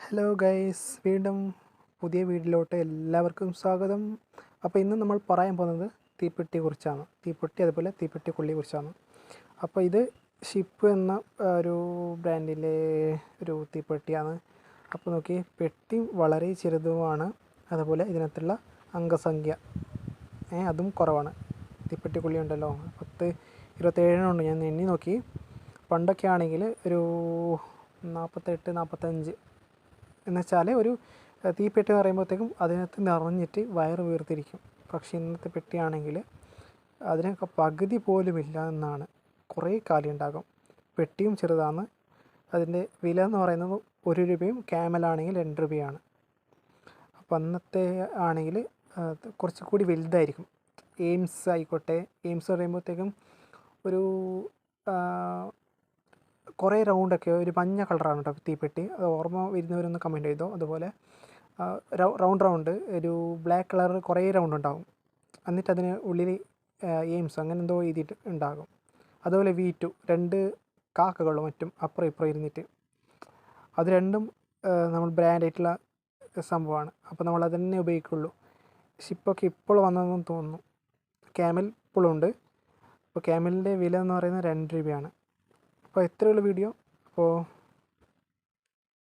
Hello guys, വീണ്ടും പുതിയ വീഡിയോയിലോട്ട് എല്ലാവർക്കും സ്വാഗതം. അപ്പോൾ ഇന്ന് നമ്മൾ പറയാൻ പോകുന്നത് തീപ്പെട്ടിയെക്കുറിച്ചാണ്. അതുപോലെ തീപ്പെട്ടിക്കൊള്ളിയെക്കുറിച്ചാണ്. അപ്പോൾ ഇത് ഷിപ്പ് എന്ന ഒരു ബ്രാൻഡിലെ ഒരു തീപ്പെട്ടിയാണ്. അപ്പോൾ നോക്കി, പെട്ടി വളരെ ചെറുതുമാണ്. അതുപോലെ ഇതിനകത്തുള്ള അംഗസംഖ്യ അതും കുറവാണ്. തീപ്പെട്ടിക്കൊള്ളി ഉണ്ടല്ലോ 27 ഉണ്ട്. ഞാൻ എണ്ണി നോക്കി. പണ്ടൊക്കെ ആണെങ്കിൽ ഒരു 48-45 എന്ന് വെച്ചാൽ ഒരു തീപ്പെട്ടി എന്ന് പറയുമ്പോഴത്തേക്കും അതിനകത്ത് നിറഞ്ഞിട്ട് വയറ് വീർത്തിരിക്കും. പക്ഷേ ഇന്നത്തെ പെട്ടിയാണെങ്കിൽ അതിനൊക്കെ പകുതി പോലുമില്ല എന്നാണ്. കുറേ കാലം ഉണ്ടാകും. പെട്ടിയും ചെറുതാണ്. അതിൻ്റെ വില എന്ന് പറയുന്നത് 1 രൂപയും ക്യാമലാണെങ്കിൽ 2 രൂപയാണ്. അപ്പോൾ അന്നത്തെ ആണെങ്കിൽ കുറച്ചുകൂടി വലുതായിരിക്കും. എയിംസ് ആയിക്കോട്ടെ, എയിംസ് പറയുമ്പോഴത്തേക്കും ഒരു കുറേ റൗണ്ടൊക്കെ ഒരു മഞ്ഞ കളറാണ് കേട്ടോ തീപ്പെട്ടി. അത് ഓർമ്മ വരുന്നവരൊന്ന് കമൻറ്റ് ചെയ്തോ. അതുപോലെ റൗണ്ട് ഒരു ബ്ലാക്ക് കളർ കുറേ റൗണ്ട് ഉണ്ടാകും. എന്നിട്ട് അതിന് ഉള്ളിൽ എയിംസ് അങ്ങനെ എന്തോ എഴുതിയിട്ട് ഉണ്ടാകും. അതുപോലെ V2 2 കാക്കകളും മറ്റും അപ്പുറം ഇപ്പുറം ഇരുന്നിട്ട്, അത് രണ്ടും നമ്മൾ ബ്രാൻഡായിട്ടുള്ള സംഭവമാണ്. അപ്പോൾ നമ്മൾ അത് തന്നെ ഉപയോഗിക്കുള്ളൂ. ഷിപ്പൊക്കെ ഇപ്പോൾ വന്നതെന്ന് തോന്നുന്നു. ക്യാമൽ ഇപ്പോഴും ഉണ്ട്. അപ്പോൾ ക്യാമലിൻ്റെ വില എന്ന് പറയുന്നത് 2 രൂപയാണ്. അപ്പോൾ ഇത്രയുള്ള വീഡിയോ. അപ്പോൾ